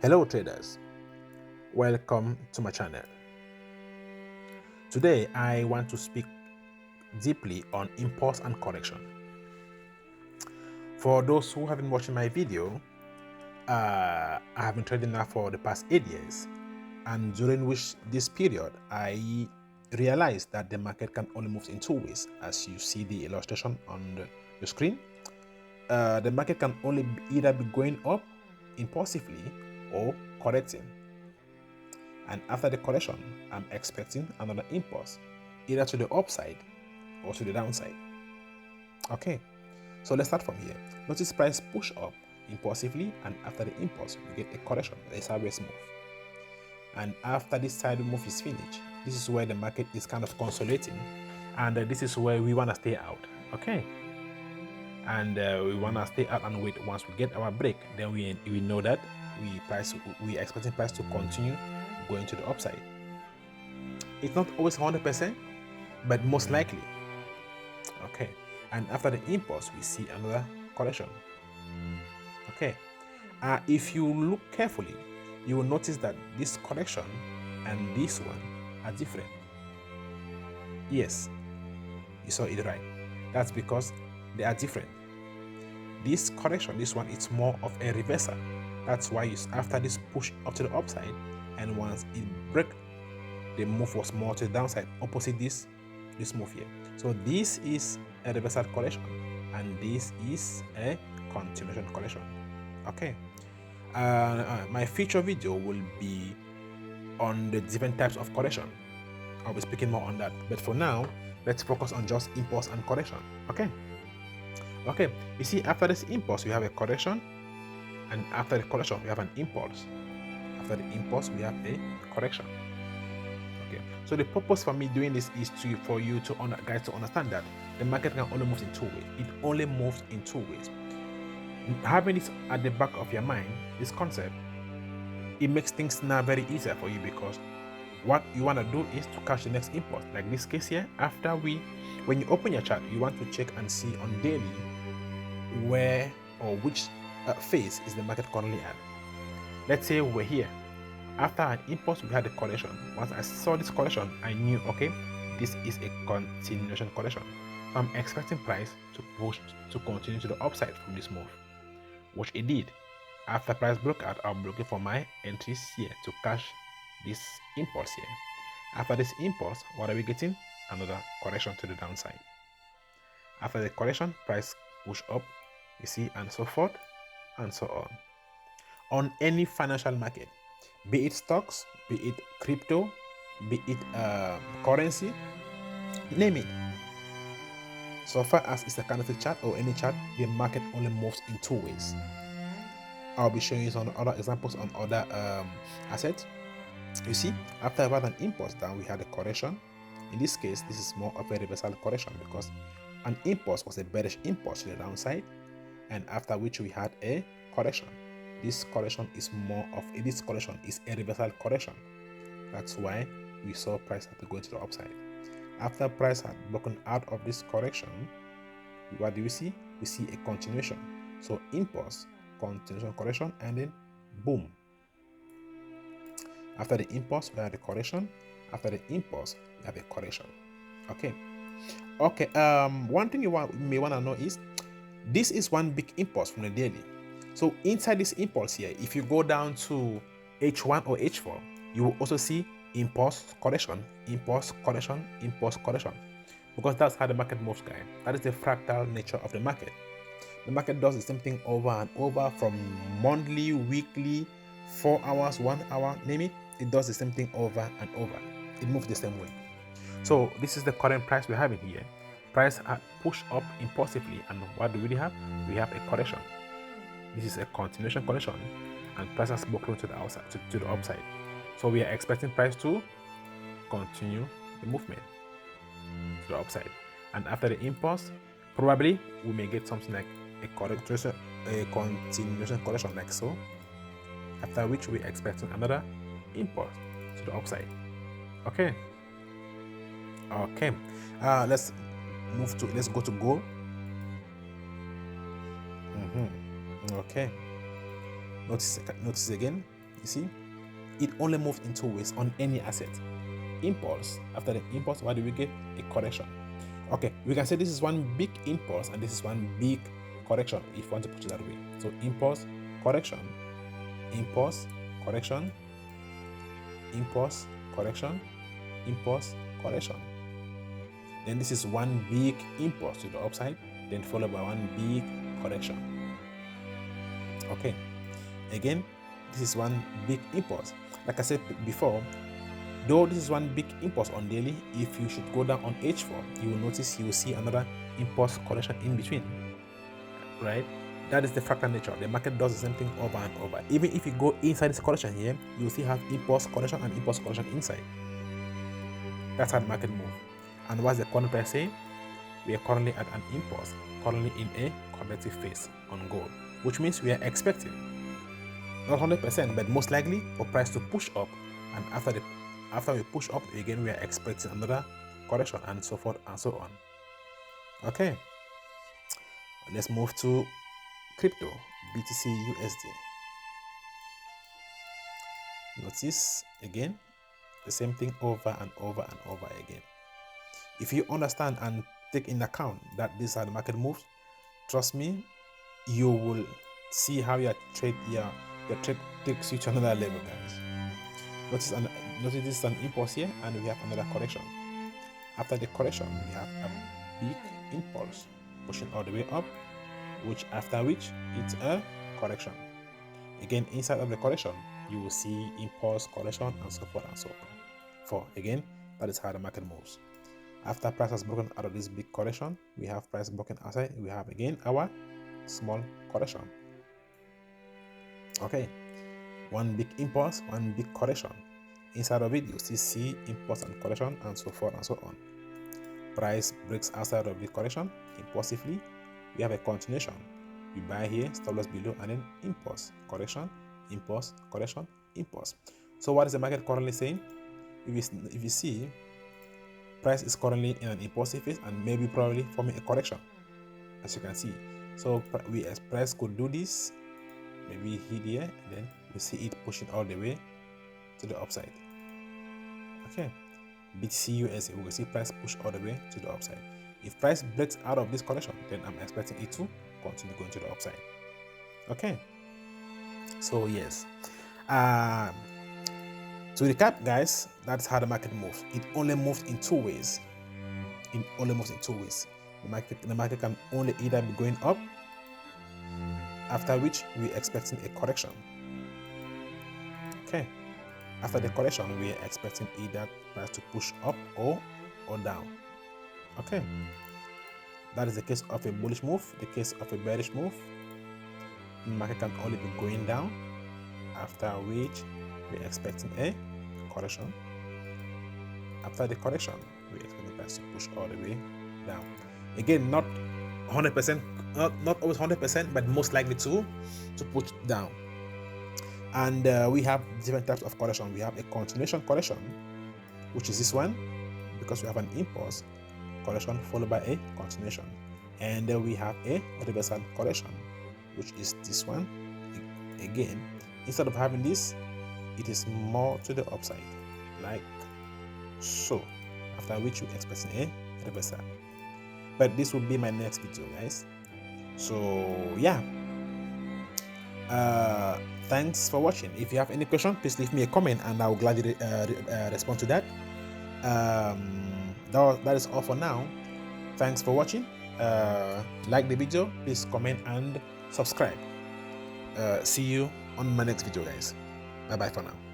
Hello traders, welcome to my channel. Today I want to speak deeply on impulse and correction. For those who have been watching my video, I have been trading now for the past 8 years, and during which this period I realized that the market can only move in two ways. As you see the illustration on the screen, the market can only either be going up impulsively or correcting. And after the correction, I'm expecting another impulse, either to the upside or to the downside. Okay, so let's start from here. Notice price push up impulsively, and after the impulse, we get a correction, a sideways move. And after this sideways move is finished, this is where the market is kind of consolidating, and this is where we want to stay out. Okay, and we want to stay out and wait. Once we get our break, then we know that we expecting price to continue going to the upside. It's not always 100%, but most likely. Okay, and after the impulse, we see another correction. Okay, if you look carefully, you will notice that this correction and this one are different. Yes, you saw it right. That's because they are different. This correction, this one, it's more of a reversal. That's why after this push up to the upside, and once it break, the move was more to the downside, opposite this move here. So this is a reversal correction, and this is a continuation correction. Okay, my future video will be on the different types of correction. I'll be speaking more on that, but for now, let's focus on just impulse and correction. Okay, you see, after this impulse we have a correction, and after the correction we have an impulse. After the impulse we have a correction. Okay, so the purpose for me doing this is for you to guys to understand that the market can only move in two ways. It only moves in two ways. Having this at the back of your mind, this concept, it makes things now very easier for you, because what you want to do is to catch the next impulse. Like this case here, when you open your chart, you want to check and see on daily where or which phase is the market currently at. Let's say we're here. After an impulse, we had a correction. Once I saw this correction, I knew, okay, this is a continuation correction. So I'm expecting price to push to continue to the upside from this move, which it did. After price broke out, I'm looking for my entries here to catch this impulse here. After this impulse, what are we getting? Another correction to the downside. After the correction, price push up, you see, and so forth and so on. On any financial market, be it stocks, be it crypto, be it currency, name it. So far as it's a candlestick chart or any chart, the market only moves in two ways. I'll be showing you some other examples on other assets. You see, after about an impulse down, we had a correction. In this case, this is more of a reversal correction, because an impulse was a bearish impulse to the downside, and after which we had a correction. This correction is a reversal correction. That's why we saw price had to go to the upside. After price had broken out of this correction, what do we see? We see a continuation. So impulse, continuation, correction, and then boom. After the impulse, we have the correction. After the impulse, we have a correction. Okay. One thing you may want to know is, this is one big impulse from the daily. So inside this impulse here, if you go down to H1 or H4, you will also see impulse, correction, impulse, correction, impulse, correction, because that's how the market moves, guys. That is the fractal nature of the market. The market does the same thing over and over, from monthly, weekly, 4 hours, 1 hour, name it. It does the same thing over and over. It moves the same way. So this is the current price we're having here. Price had pushed up impulsively, and what do we have? We have a correction. This is a continuation correction, and price has broken to the outside, to the upside. So we are expecting price to continue the movement to the upside. And after the impulse, probably we may get something like a continuation correction, like so. After which we are expecting another impulse to the upside. Okay. Let's go to gold. Okay, notice again, You see, it only moves in two ways on any asset. Impulse. After the impulse, what do we get? A correction. Okay, we can say this is one big impulse and this is one big correction if you want to put it that way. So impulse, correction, impulse, correction, impulse, correction, impulse, correction. Then this is one big impulse to the upside, then followed by one big correction. Okay, again, this is one big impulse. Like I said before, though this is one big impulse on daily, if you should go down on H4, you will notice you will see another impulse correction in between, right? That is the fractal nature. The market does the same thing over and over. Even if you go inside this correction here, you will still have impulse correction and impulse correction inside. That's how the market moves. And what's the current price saying? We are currently at an impulse, currently in a corrective phase on gold, which means we are expecting, not 100%, but most likely for price to push up, and after we push up again, we are expecting another correction, and so forth and so on. Okay, let's move to crypto, BTC USD. Notice again the same thing over and over and over again. If you understand and take in account that this is how the market moves, trust me, you will see how your trade takes you to another level, guys. Notice this is an impulse here, and we have another correction. After the correction, we have a big impulse pushing all the way up, after which it's a correction. Again, inside of the correction, you will see impulse, correction, and so forth and so on. Again, that is how the market moves. After price has broken out of this big correction, we have price broken outside. We have again our small correction. Okay, one big impulse, one big correction. Inside of it, you still see impulse and correction, and so forth and so on. Price breaks outside of the correction impulsively. We have a continuation. We buy here, stop loss below, and then impulse, correction, impulse, correction, impulse. So what is the market currently saying? If you see, price is currently in an impulsive phase and maybe probably forming a correction, as you can see. So price could do this, maybe hit here, and then we see it pushing all the way to the upside. Okay, BTC USD, we will see price push all the way to the upside. If price breaks out of this correction, then I'm expecting it to continue going to the upside. Okay, so yes, to recap, guys, that's how the market moves. It only moves in two ways. The market can only either be going up, after which we're expecting a correction. Okay, after the correction, we are expecting either price to push up or down. Okay, that is the case of a bullish move. The case of a bearish move, the market can only be going down, after which we're expecting a correction. After the correction, we expect the price to push all the way down. Again, not 100%, not always 100%, but most likely to push down. And we have different types of correction. We have a continuation correction, which is this one, because we have an impulse correction followed by a continuation. And then we have a reversal correction, which is this one. Again, instead of having this, it is more to the upside, like so, after which we expect a reversal. But this will be my next video, guys. So yeah, thanks for watching. If you have any question, please leave me a comment and I'll gladly respond to that. That is all for now. Thanks for watching. Like the video, please comment and subscribe. See you on my next video, guys. Bye bye for now.